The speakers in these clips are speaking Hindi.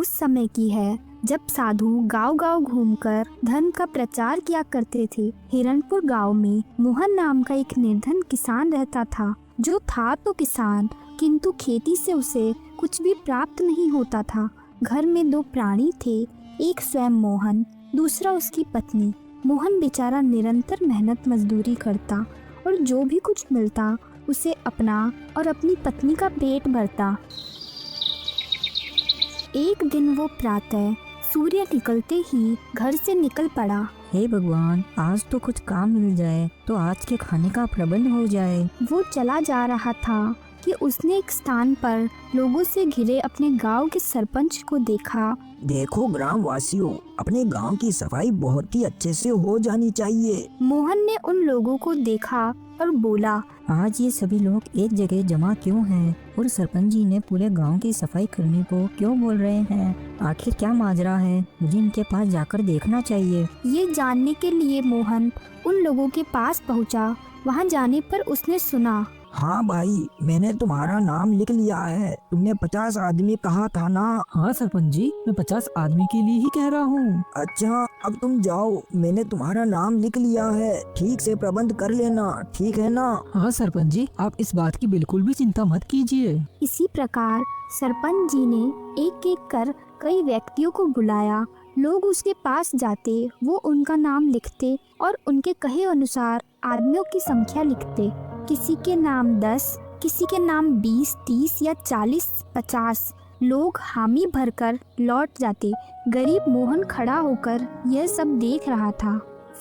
समय की है जब साधु गांव-गांव घूमकर धर्म का प्रचार किया करते थे। हिरणपुर गांव में मोहन नाम का एक निर्धन किसान रहता था, जो था तो किसान, किंतु खेती से उसे कुछ भी प्राप्त नहीं होता था। घर में 2 प्राणी थे, एक स्वयं मोहन, दूसरा उसकी पत्नी। मोहन बेचारा निरंतर मेहनत मजदूरी करता और जो भी कुछ मिलता उसे अपना और अपनी पत्नी का पेट भरता। एक दिन वो प्रातः सूर्य निकलते ही घर से निकल पड़ा। हे भगवान, आज तो कुछ काम मिल जाए तो आज के खाने का प्रबंध हो जाए। वो चला जा रहा था कि उसने एक स्थान पर लोगों से घिरे अपने गांव के सरपंच को देखा। देखो ग्राम वासियों, अपने गांव की सफाई बहुत ही अच्छे से हो जानी चाहिए। मोहन ने उन लोगों को देखा और बोला, आज ये सभी लोग एक जगह जमा क्यों हैं और सरपंच जी ने पूरे गांव की सफाई करने को क्यों बोल रहे हैं? आखिर क्या माजरा है? मुझे इनके पास जाकर देखना चाहिए। ये जानने के लिए मोहन उन लोगों के पास पहुंचा। वहां जाने पर उसने सुना, हाँ भाई, मैंने तुम्हारा नाम लिख लिया है। तुमने 50 आदमी कहा था ना? हाँ सरपंच जी, मैं 50 आदमी के लिए ही कह रहा हूँ। अच्छा, अब तुम जाओ, मैंने तुम्हारा नाम लिख लिया है। ठीक से प्रबंध कर लेना, ठीक है ना? हाँ सरपंच जी, आप इस बात की बिल्कुल भी चिंता मत कीजिए। इसी प्रकार सरपंच जी ने एक एक कर कई व्यक्तियों को बुलाया। लोग उसके पास जाते, वो उनका नाम लिखते और उनके कहे अनुसार आदमियों की संख्या लिखते। किसी के नाम 10, किसी के नाम 20, 30 या 40, 50। लोग हामी भरकर लौट जाते। गरीब मोहन खड़ा होकर यह सब देख रहा था।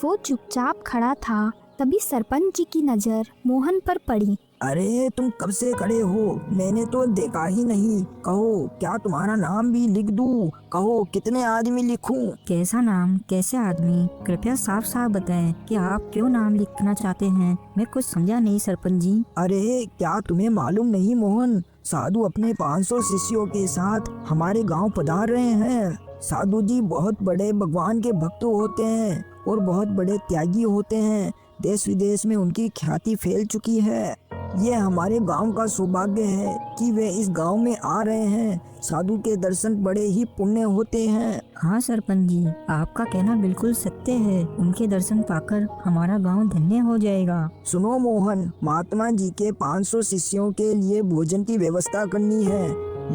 वो चुपचाप खड़ा था। तभी सरपंच जी की नजर मोहन पर पड़ी। अरे तुम कब से खड़े हो? मैंने तो देखा ही नहीं। कहो, क्या तुम्हारा नाम भी लिख दूं? कहो, कितने आदमी लिखूं? कैसा नाम, कैसे आदमी? कृपया साफ साफ बताएं कि आप क्यों नाम लिखना चाहते हैं। मैं कुछ समझा नहीं सरपंच जी। अरे क्या तुम्हें मालूम नहीं मोहन, साधु अपने 500 शिष्यों के साथ हमारे गांव पधार रहे हैं। साधु जी बहुत बड़े भगवान के भक्त होते हैं और बहुत बड़े त्यागी होते हैं। देश विदेश में उनकी ख्याति फैल चुकी है। ये हमारे गांव का सौभाग्य है कि वे इस गांव में आ रहे हैं। साधु के दर्शन बड़े ही पुण्य होते हैं। हाँ सरपंच जी, आपका कहना बिल्कुल सत्य है। उनके दर्शन पाकर हमारा गांव धन्य हो जाएगा। सुनो मोहन, महात्मा जी के 500 शिष्यों के लिए भोजन की व्यवस्था करनी है।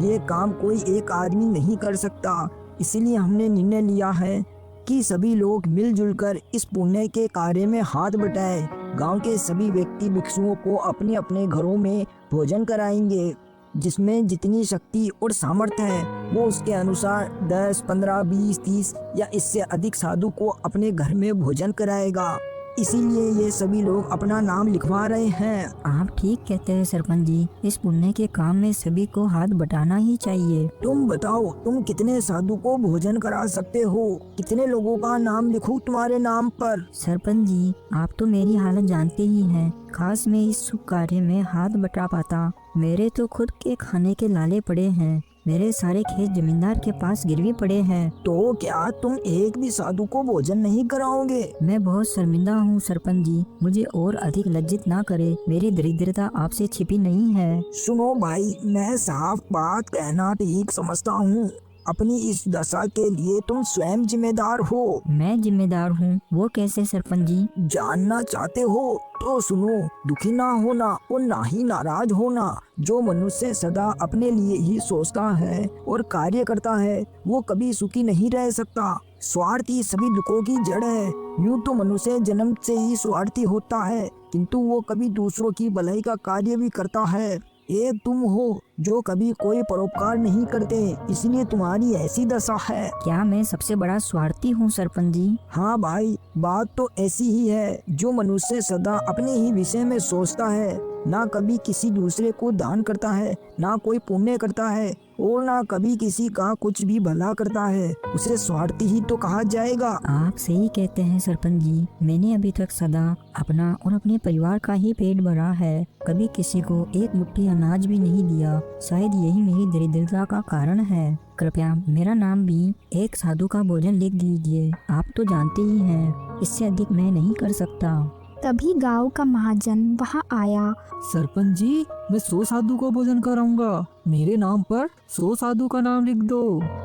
ये काम कोई एक आदमी नहीं कर सकता। इसीलिए हमने निर्णय लिया है कि सभी लोग मिलजुल कर इस पुण्य के कार्य में हाथ बटाएं। गांव के सभी व्यक्ति भिक्षुओं को अपने अपने घरों में भोजन कराएंगे। जिसमें जितनी शक्ति और सामर्थ्य है वो उसके अनुसार 10, 15, 20, 30 या इससे अधिक साधु को अपने घर में भोजन कराएगा। इसीलिए ये सभी लोग अपना नाम लिखवा रहे हैं। आप ठीक कहते हैं सरपंच जी, इस पुण्य के काम में सभी को हाथ बटाना ही चाहिए। तुम बताओ, तुम कितने साधु को भोजन करा सकते हो? कितने लोगों का नाम लिखूं तुम्हारे नाम पर? सरपंच जी, आप तो मेरी हालत जानते ही हैं। खास में इस शुभ कार्य में हाथ बटा पाता। मेरे तो खुद के खाने के लाले पड़े हैं। मेरे सारे खेत जमींदार के पास गिरवी पड़े हैं। तो क्या तुम एक भी साधु को भोजन नहीं कराओगे? मैं बहुत शर्मिंदा हूँ सरपंच जी, मुझे और अधिक लज्जित ना करे। मेरी दरिद्रता आपसे छिपी नहीं है। सुनो भाई, मैं साफ बात कहना ठीक समझता हूँ। अपनी इस दशा के लिए तुम स्वयं जिम्मेदार हो। मैं जिम्मेदार हूँ? वो कैसे सरपंच जी? जानना चाहते हो तो सुनो। दुखी ना होना और ना ही नाराज होना। जो मनुष्य सदा अपने लिए ही सोचता है और कार्य करता है वो कभी सुखी नहीं रह सकता। स्वार्थी सभी दुखों की जड़ है। यूं तो मनुष्य जन्म से ही स्वार्थी होता है, किंतु वो कभी दूसरों की भलाई का कार्य भी करता है। एक तुम हो जो कभी कोई परोपकार नहीं करते, इसलिए तुम्हारी ऐसी दशा है। क्या मैं सबसे बड़ा स्वार्थी हूँ सरपंच जी? हाँ भाई, बात तो ऐसी ही है। जो मनुष्य सदा अपने ही विषय में सोचता है, ना कभी किसी दूसरे को दान करता है, ना कोई पुण्य करता है और ना कभी किसी का कुछ भी भला करता है, उसे स्वार्थी ही तो कहा जाएगा। आप सही कहते हैं सरपंच जी। मैंने अभी तक सदा अपना और अपने परिवार का ही पेट भरा है, कभी किसी को एक मुट्ठी अनाज भी नहीं दिया। शायद यही मेरी दरिद्रता का कारण है। कृपया मेरा नाम भी एक साधु का भोजन लिख दीजिए। आप तो जानते ही हैं, इससे अधिक मैं नहीं कर सकता। तभी गांव का महाजन वहां आया। सरपंच जी, मैं 100 साधु को भोजन कराऊंगा। मेरे नाम पर 100 साधु का नाम लिख दो।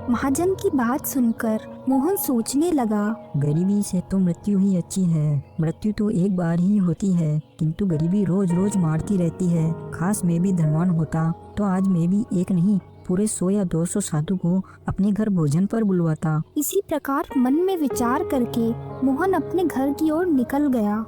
महाजन की बात सुनकर मोहन सोचने लगा। गरीबी से तो मृत्यु ही अच्छी है। मृत्यु तो एक बार ही होती है, किंतु गरीबी रोज रोज मारती रहती है। खास मैं भी धनवान होता तो आज मैं भी एक नहीं पूरे 100 या 200 साधु को अपने घर भोजन पर बुलवाता। इसी प्रकार मन में विचार करके मोहन अपने घर की ओर निकल गया।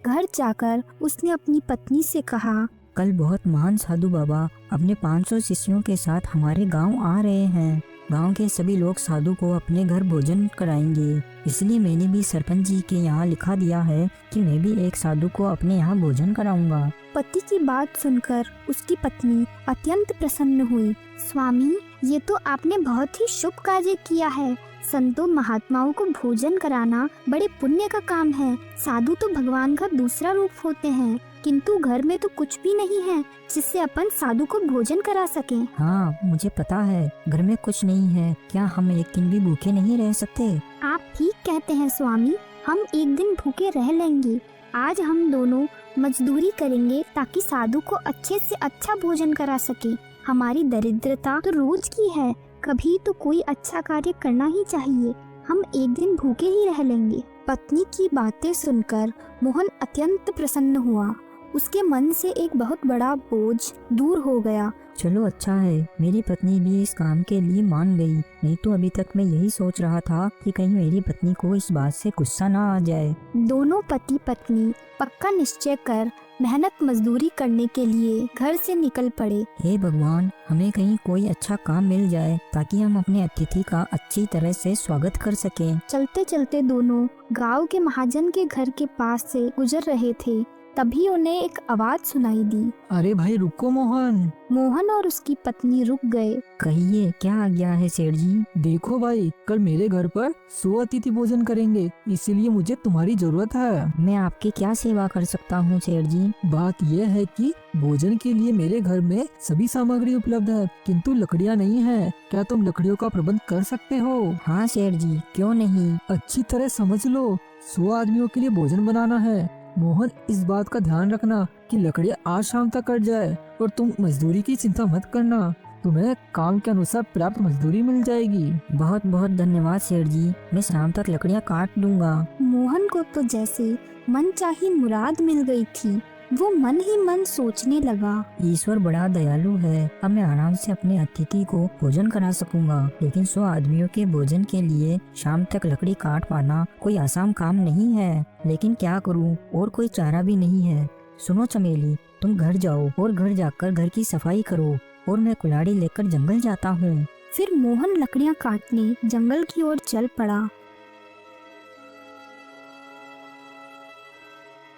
घर जाकर उसने अपनी पत्नी से कहा, कल बहुत महान साधु बाबा अपने 500 शिष्यों के साथ हमारे गांव आ रहे हैं। गांव के सभी लोग साधु को अपने घर भोजन कराएंगे, इसलिए मैंने भी सरपंच जी के यहाँ लिखा दिया है कि मैं भी एक साधु को अपने यहाँ भोजन कराऊंगा। पति की बात सुनकर उसकी पत्नी अत्यंत प्रसन्न हुई। स्वामी, ये तो आपने बहुत ही शुभ कार्य किया है। संतों महात्माओं को भोजन कराना बड़े पुण्य का काम है। साधु तो भगवान का दूसरा रूप होते हैं, किंतु घर में तो कुछ भी नहीं है जिससे अपन साधु को भोजन करा सके। हाँ, मुझे पता है घर में कुछ नहीं है। क्या हम एक दिन भी भूखे नहीं रह सकते? आप ठीक कहते हैं स्वामी, हम एक दिन भूखे रह लेंगे। आज हम दोनों मजदूरी करेंगे ताकि साधु को अच्छे से अच्छा भोजन करा सके। हमारी दरिद्रता तो रोज की है, कभी तो कोई अच्छा कार्य करना ही चाहिए। हम एक दिन भूखे ही रह लेंगे। पत्नी की बातें सुनकर मोहन अत्यंत प्रसन्न हुआ। उसके मन से एक बहुत बड़ा बोझ दूर हो गया। चलो अच्छा है, मेरी पत्नी भी इस काम के लिए मान गई। नहीं तो अभी तक मैं यही सोच रहा था कि कहीं मेरी पत्नी को इस बात से गुस्सा ना आ जाए। दोनों पति पत्नी पक्का निश्चय कर मेहनत मजदूरी करने के लिए घर से निकल पड़े। हे भगवान, हमें कहीं कोई अच्छा काम मिल जाए ताकि हम अपने अतिथि का अच्छी तरह से स्वागत कर सकें। चलते चलते दोनों गांव के महाजन के घर के पास से गुजर रहे थे, तभी उन्हें एक आवाज सुनाई दी। अरे भाई रुको मोहन। मोहन और उसकी पत्नी रुक गए। कहिए, क्या आ गया है सेठ जी? देखो भाई, कल मेरे घर पर 100 अतिथि भोजन करेंगे, इसीलिए मुझे तुम्हारी जरूरत है। मैं आपकी क्या सेवा कर सकता हूँ सेठ जी? बात यह है कि भोजन के लिए मेरे घर में सभी सामग्री उपलब्ध है, किंतु लकड़ियाँ नहीं है। क्या तुम लकड़ियों का प्रबंध कर सकते हो? हाँ सेठ जी, क्यों नहीं। अच्छी तरह समझ लो, 100 आदमियों के लिए भोजन बनाना है। मोहन, इस बात का ध्यान रखना कि लकड़ियाँ आज शाम तक कट जाए, और तुम मजदूरी की चिंता मत करना। तुम्हें काम के अनुसार प्राप्त मजदूरी मिल जाएगी। बहुत बहुत धन्यवाद सेठ जी, मैं शाम तक लकड़ियाँ काट दूंगा। मोहन को तो जैसे मनचाही मुराद मिल गई थी। वो मन ही मन सोचने लगा, ईश्वर बड़ा दयालु है। अब मैं आराम से अपने अतिथि को भोजन करा सकूंगा। लेकिन 100 आदमियों के भोजन के लिए शाम तक लकड़ी काट पाना कोई आसान काम नहीं है। लेकिन क्या करूं, और कोई चारा भी नहीं है। सुनो चमेली, तुम घर जाओ और घर जाकर घर की सफाई करो, और मैं कुल्हाड़ी लेकर जंगल जाता हूँ। फिर मोहन लकड़ियां काटने जंगल की ओर चल पड़ा।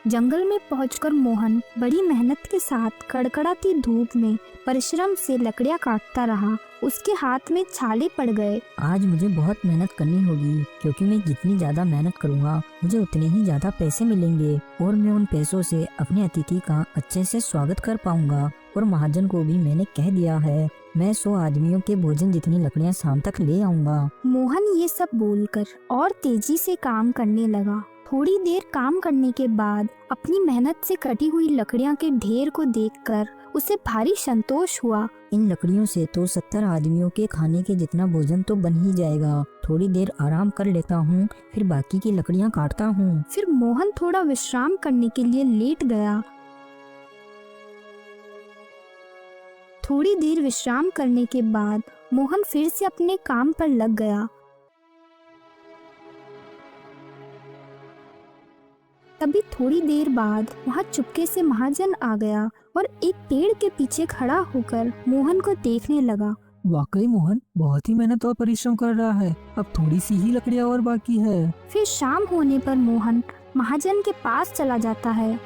जंगल में पहुंचकर मोहन बड़ी मेहनत के साथ कड़कड़ाती धूप में परिश्रम से लकड़ियां काटता रहा। उसके हाथ में छाले पड़ गए। आज मुझे बहुत मेहनत करनी होगी, क्योंकि मैं जितनी ज्यादा मेहनत करूंगा मुझे उतने ही ज्यादा पैसे मिलेंगे, और मैं उन पैसों से अपने अतिथि का अच्छे से स्वागत कर पाऊंगा। और महाजन को भी मैंने कह दिया है, मैं 100 आदमियों के भोजन जितनी लकड़ियां शाम तक ले आऊंगा। मोहन ये सब बोलकर और तेजी से काम करने लगा। थोड़ी देर काम करने के बाद अपनी मेहनत से कटी हुई लकड़ियां के ढेर को देखकर उसे भारी संतोष हुआ। इन लकड़ियों से तो 70 आदमियों के खाने के जितना भोजन तो बन ही जाएगा। थोड़ी देर आराम कर लेता हूँ, फिर बाकी की लकड़ियाँ काटता हूँ। फिर मोहन थोड़ा विश्राम करने के लिए लेट गया। थोड़ी देर विश्राम करने के बाद मोहन फिर से अपने काम पर लग गया। तभी थोड़ी देर बाद वहाँ चुपके से महाजन आ गया और एक पेड़ के पीछे खड़ा होकर मोहन को देखने लगा। वाकई मोहन बहुत ही मेहनत और परिश्रम कर रहा है। अब थोड़ी सी ही लकड़ियाँ और बाकी है। फिर शाम होने पर मोहन महाजन के पास चला जाता है।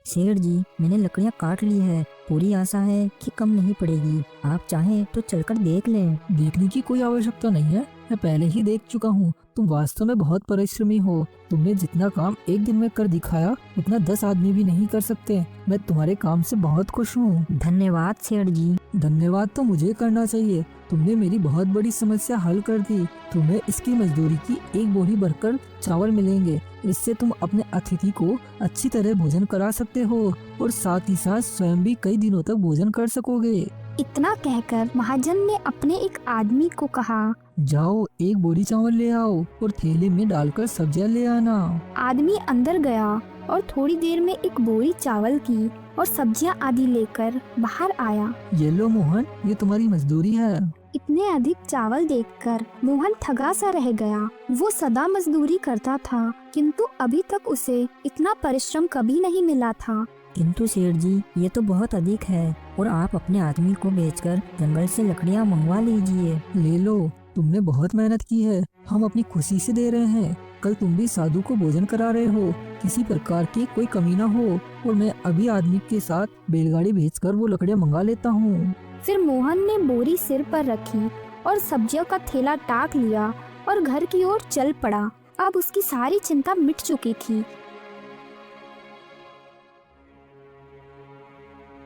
सेठ जी, मैंने लकड़ियाँ काट ली है। पूरी आशा है कि कम नहीं पड़ेगी। आप चाहें तो चलकर देख लें। देखने की कोई आवश्यकता नहीं है, मैं पहले ही देख चुका हूँ। तुम वास्तव में बहुत परिश्रमी हो। तुमने जितना काम एक दिन में कर दिखाया उतना 10 आदमी भी नहीं कर सकते। मैं तुम्हारे काम से बहुत खुश हूँ। धन्यवाद सेठ जी। धन्यवाद तो मुझे करना चाहिए। तुमने मेरी बहुत बड़ी समस्या हल कर दी। तुम्हें इसकी मजदूरी की एक बोरी भरकर चावल मिलेंगे। इससे तुम अपने अतिथि को अच्छी तरह भोजन करा सकते हो और साथ ही साथ स्वयं भी कई दिनों तक भोजन कर सकोगे। इतना कहकर महाजन ने अपने एक आदमी को कहा, जाओ एक बोरी चावल ले आओ और थैले में डालकर सब्जियां ले आना। आदमी अंदर गया और थोड़ी देर में एक बोरी चावल की और सब्जियां आदि लेकर बाहर आया। ये लो मोहन, ये तुम्हारी मजदूरी है। इतने अधिक चावल देखकर मोहन ठगा सा रह गया। वो सदा मजदूरी करता था, किंतु अभी तक उसे इतना परिश्रम कभी नहीं मिला था। किंतु सेठ जी, ये तो बहुत अधिक है और आप अपने आदमी को बेचकर जंगल से लकड़ियाँ मंगवा लीजिए। ले लो, तुमने बहुत मेहनत की है, हम अपनी खुशी से दे रहे हैं। कल तुम भी साधु को भोजन करा रहे हो, किसी प्रकार की कोई कमी ना हो। और मैं अभी आदमी के साथ बैलगाड़ी भेजकर वो लकड़ियाँ मंगा लेता हूँ। फिर मोहन ने बोरी सिर पर रखी और सब्जियों का थैला टाक लिया और घर की ओर चल पड़ा। अब उसकी सारी चिंता मिट चुकी थी।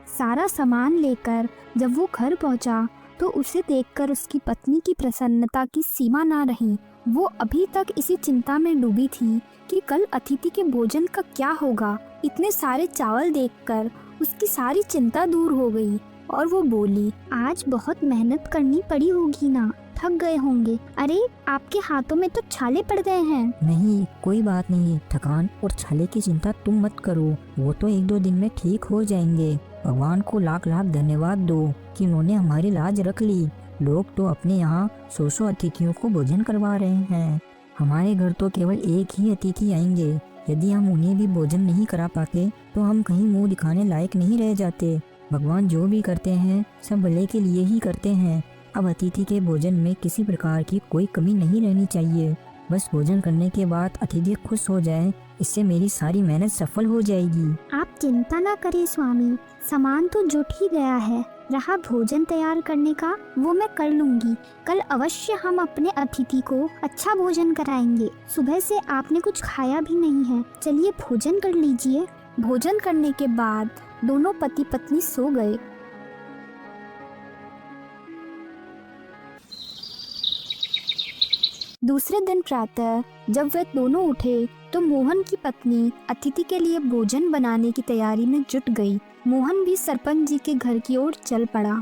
सारा सामान लेकर जब वो घर पहुंचा तो उसे देखकर उसकी पत्नी की प्रसन्नता की सीमा ना रही। वो अभी तक इसी चिंता में डूबी थी कि कल अतिथि के भोजन का क्या होगा। इतने सारे चावल देखकर उसकी सारी चिंता दूर हो गई और वो बोली, आज बहुत मेहनत करनी पड़ी होगी ना, थक गए होंगे। अरे आपके हाथों में तो छाले पड़ गए हैं। नहीं, कोई बात नहीं, थकान और छाले की चिंता तुम मत करो, वो तो 1-2 दिन में ठीक हो जाएंगे। भगवान को लाख लाख धन्यवाद दो कि उन्होंने हमारी लाज रख ली। लोग तो अपने यहाँ 100 अतिथियों को भोजन करवा रहे हैं। हमारे घर तो केवल एक ही अतिथि आएंगे। यदि हम उन्हें भी भोजन नहीं करा पाते तो हम कहीं मुंह दिखाने लायक नहीं रह जाते। भगवान जो भी करते हैं सब भले के लिए ही करते हैं। अब अतिथि के भोजन में किसी प्रकार की कोई कमी नहीं रहनी चाहिए। बस भोजन करने के बाद अतिथि खुश हो जाए, इससे मेरी सारी मेहनत सफल हो जाएगी। आप चिंता ना करें स्वामी, सामान तो जुट ही गया है। रहा भोजन तैयार करने का, वो मैं कर लूंगी। कल अवश्य हम अपने अतिथि को अच्छा भोजन कराएंगे। सुबह से आपने कुछ खाया भी नहीं है, चलिए भोजन कर लीजिए। भोजन करने के बाद दोनों पति पत्नी सो गए। दूसरे दिन प्रातः जब वे दोनों उठे तो मोहन की पत्नी अतिथि के लिए भोजन बनाने की तैयारी में जुट गई। मोहन भी सरपंच जी के घर की ओर चल पड़ा,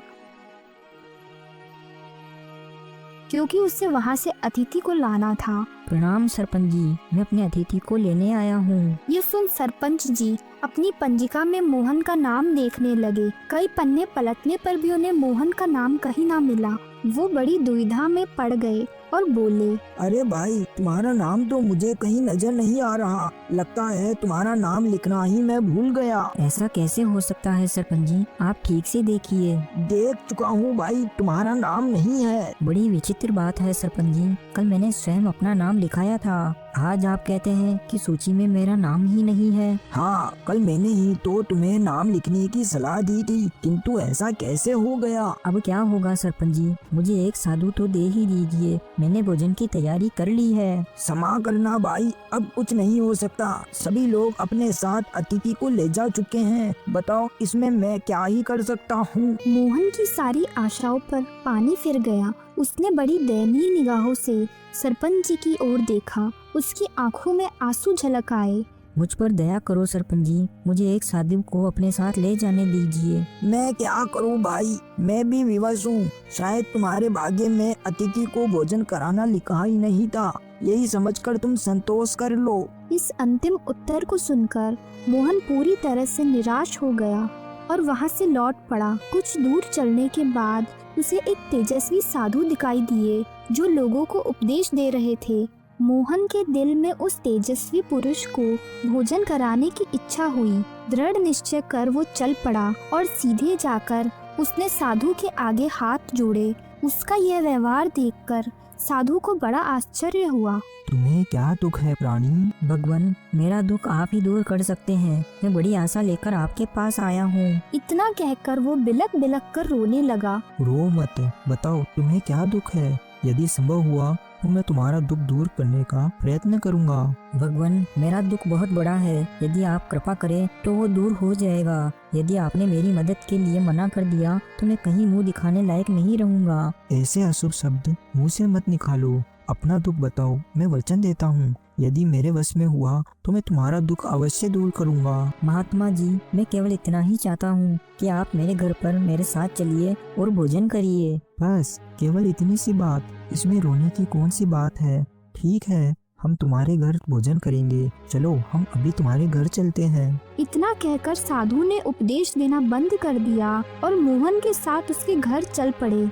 क्योंकि उसे वहां से अतिथि को लाना था। प्रणाम सरपंच जी, मैं अपने अतिथि को लेने आया हूँ। ये सुन सरपंच जी अपनी पंजिका में मोहन का नाम देखने लगे। कई पन्ने पलटने पर भी उन्हें मोहन का नाम कहीं ना मिला। वो बड़ी दुविधा में पड़ गए और बोले, अरे भाई, तुम्हारा नाम तो मुझे कहीं नजर नहीं आ रहा। लगता है तुम्हारा नाम लिखना ही मैं भूल गया। ऐसा कैसे हो सकता है सरपंच जी, आप ठीक से देखिए। देख चुका हूँ भाई, तुम्हारा नाम नहीं है। बड़ी विचित्र बात है सरपंच जी, कल मैंने स्वयं अपना नाम लिखाया था। आज आप कहते हैं कि सूची में मेरा नाम ही नहीं है। हाँ, कल मैंने ही तो तुम्हें नाम लिखने की सलाह दी थी, किंतु ऐसा कैसे हो गया। अब क्या होगा सरपंच जी, मुझे एक साधु तो दे ही दीजिए। मैंने भोजन की तैयारी कर ली है। क्षमा करना भाई, अब कुछ नहीं हो सकता। सभी लोग अपने साथ अतिथि को ले जा चुके हैं। बताओ इसमें मैं क्या ही कर सकता हूँ। मोहन की सारी आशाओं पर पानी फिर गया। उसने बड़ी दयनीय निगाहों से सरपंच जी की ओर देखा। उसकी आंखों में आंसू झलक आए। मुझ पर दया करो सरपंच जी, मुझे एक साधु को अपने साथ ले जाने दीजिए। मैं क्या करूं भाई, मैं भी विवश हूँ। शायद तुम्हारे भाग्य में अतिथि को भोजन कराना लिखा ही नहीं था, यही समझकर तुम संतोष कर लो। इस अंतिम उत्तर को सुनकर मोहन पूरी तरह से निराश हो गया और वहाँ से लौट पड़ा। कुछ दूर चलने के बाद उसे एक तेजस्वी साधु दिखाई दिए जो लोगों को उपदेश दे रहे थे। मोहन के दिल में उस तेजस्वी पुरुष को भोजन कराने की इच्छा हुई। दृढ़ निश्चय कर वो चल पड़ा और सीधे जाकर उसने साधु के आगे हाथ जोड़े। उसका यह व्यवहार देखकर साधु को बड़ा आश्चर्य हुआ। तुम्हें क्या दुख है प्राणी? भगवान, मेरा दुख आप ही दूर कर सकते हैं। मैं बड़ी आशा लेकर आपके पास आया हूँ। इतना कहकर वो बिलक बिलक कर रोने लगा। रो मत, बताओ तुम्हें क्या दुख है। यदि संभव हुआ तो मैं तुम्हारा दुख दूर करने का प्रयत्न करूंगा। भगवान, मेरा दुख बहुत बड़ा है। यदि आप कृपा करें तो वो दूर हो जाएगा। यदि आपने मेरी मदद के लिए मना कर दिया तो मैं कहीं मुंह दिखाने लायक नहीं रहूंगा। ऐसे अशुभ शब्द मुंह से मत निकालो। अपना दुख बताओ, मैं वचन देता हूँ यदि मेरे वश में हुआ तो मैं तुम्हारा दुख अवश्य दूर करूंगा। महात्मा जी, मैं केवल इतना ही चाहता हूँ कि आप मेरे घर पर मेरे साथ चलिए और भोजन करिए। बस केवल इतनी सी बात, इसमें रोने की कौन सी बात है। ठीक है, हम तुम्हारे घर भोजन करेंगे। चलो हम अभी तुम्हारे घर चलते हैं। इतना कहकर साधु ने उपदेश देना बंद कर दिया और मोहन के साथ उसके घर चल पड़े।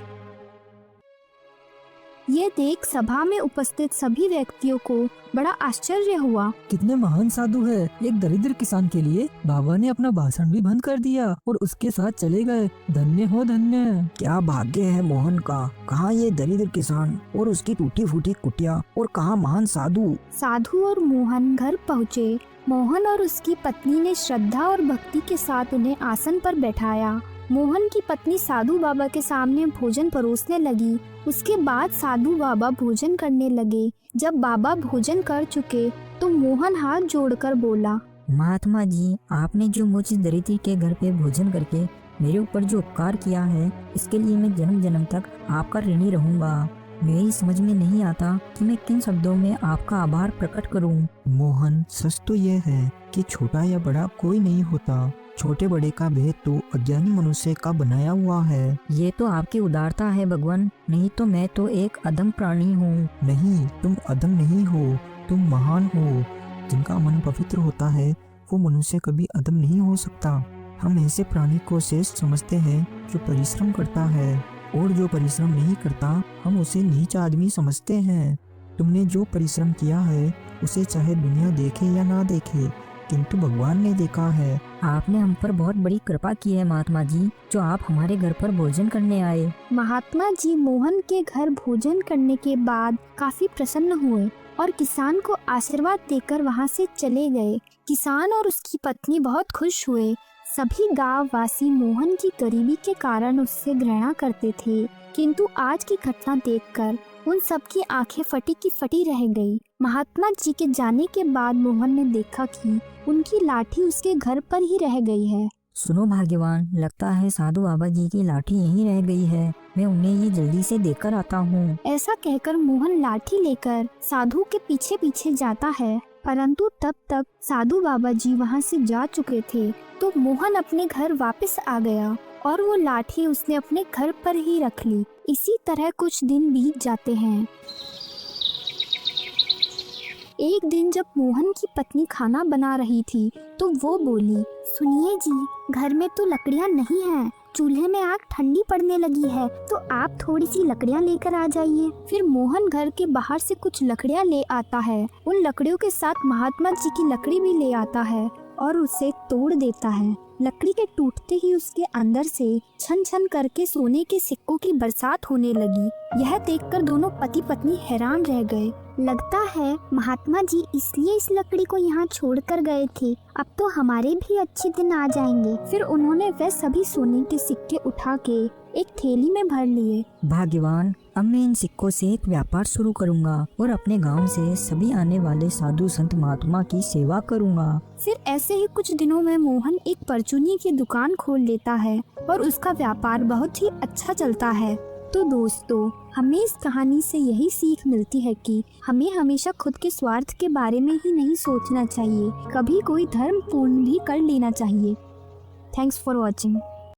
ये देख सभा में उपस्थित सभी व्यक्तियों को बड़ा आश्चर्य हुआ। कितने महान साधु है। एक दरिद्र किसान के लिए बाबा ने अपना भाषण भी बंद कर दिया और उसके साथ चले गए। धन्य हो धन्य। क्या भाग्य है मोहन का। कहाँ ये दरिद्र किसान और उसकी टूटी फूटी कुटिया, और कहाँ महान साधु। साधु और मोहन घर पहुँचे। मोहन और उसकी पत्नी ने श्रद्धा और भक्ति के साथ उन्हें आसन पर बैठाया। मोहन की पत्नी साधु बाबा के सामने भोजन परोसने लगी। उसके बाद साधु बाबा भोजन करने लगे। जब बाबा भोजन कर चुके तो मोहन हाथ जोड़कर बोला, महात्मा जी, आपने जो मुझ दरिद्री के घर पे भोजन करके मेरे ऊपर जो उपकार किया है, इसके लिए मैं जन्म जन्म तक आपका ऋणी रहूंगा। मेरी समझ में नहीं आता कि मैं किन शब्दों में आपका आभार प्रकट करूं। मोहन, सच तो यह है कि छोटा या बड़ा कोई नहीं होता। छोटे बड़े का भेद तो अज्ञानी मनुष्य का बनाया हुआ है। ये तो आपकी उदारता है भगवान, नहीं तो मैं तो एक अधम प्राणी हूँ। नहीं, तुम अधम नहीं हो, तुम महान हो। जिनका मन पवित्र होता है वो मनुष्य कभी अधम नहीं हो सकता। हम ऐसे प्राणी को श्रेष्ठ समझते हैं जो परिश्रम करता है, और जो परिश्रम नहीं करता हम उसे नीच आदमी समझते हैं। तुमने जो परिश्रम किया है उसे चाहे दुनिया देखे या ना देखे, किंतु भगवान ने देखा है। आपने हम पर बहुत बड़ी कृपा की है महात्मा जी, जो आप हमारे घर पर भोजन करने आए। महात्मा जी मोहन के घर भोजन करने के बाद काफी प्रसन्न हुए और किसान को आशीर्वाद देकर वहां से चले गए। किसान और उसकी पत्नी बहुत खुश हुए। सभी गांव वासी मोहन की गरीबी के कारण उससे घृणा करते थे, किंतु आज की घटना देखकर उन सबकी आंखें फटी की फटी रह गई। महात्मा जी के जाने के बाद मोहन ने देखा कि उनकी लाठी उसके घर पर ही रह गई है। सुनो भाग्यवान, लगता है साधु बाबा जी की लाठी यहीं रह गई है। मैं उन्हें ये जल्दी से देकर आता हूँ। ऐसा कहकर मोहन लाठी लेकर साधु के पीछे पीछे जाता है, परंतु तब तक साधु बाबा जी वहाँ से जा चुके थे। तो मोहन अपने घर वापस आ गया और वो लाठी उसने अपने घर पर ही रख ली। इसी तरह कुछ दिन बीत जाते हैं। एक दिन जब मोहन की पत्नी खाना बना रही थी तो वो बोली, सुनिए जी, घर में तो लकड़ियाँ नहीं हैं, चूल्हे में आग ठंडी पड़ने लगी है, तो आप थोड़ी सी लकड़ियाँ लेकर आ जाइए। फिर मोहन घर के बाहर से कुछ लकड़ियाँ ले आता है। उन लकड़ियों के साथ महात्मा जी की लकड़ी भी ले आता है और उसे तोड़ देता है। लकड़ी के टूटते ही उसके अंदर से छन छन करके सोने के सिक्कों की बरसात होने लगी। यह देखकर दोनों पति पत्नी हैरान रह गए। लगता है महात्मा जी इसलिए इस लकड़ी को यहाँ छोड़कर गए थे। अब तो हमारे भी अच्छे दिन आ जाएंगे। फिर उन्होंने वह सभी सोने के सिक्के उठा के एक थैली में भर लिए। भाग्यवान, अब मैं इन सिक्कों से एक व्यापार शुरू करूंगा और अपने गांव से सभी आने वाले साधु संत महात्मा की सेवा करूंगा। फिर ऐसे ही कुछ दिनों में मोहन एक परचूनी की दुकान खोल लेता है और उसका व्यापार बहुत ही अच्छा चलता है। तो दोस्तों, हमें इस कहानी से यही सीख मिलती है कि हमें हमेशा खुद के स्वार्थ के बारे में ही नहीं सोचना चाहिए, कभी कोई धर्म पूर्ण भी कर लेना चाहिए। Thanks for watching.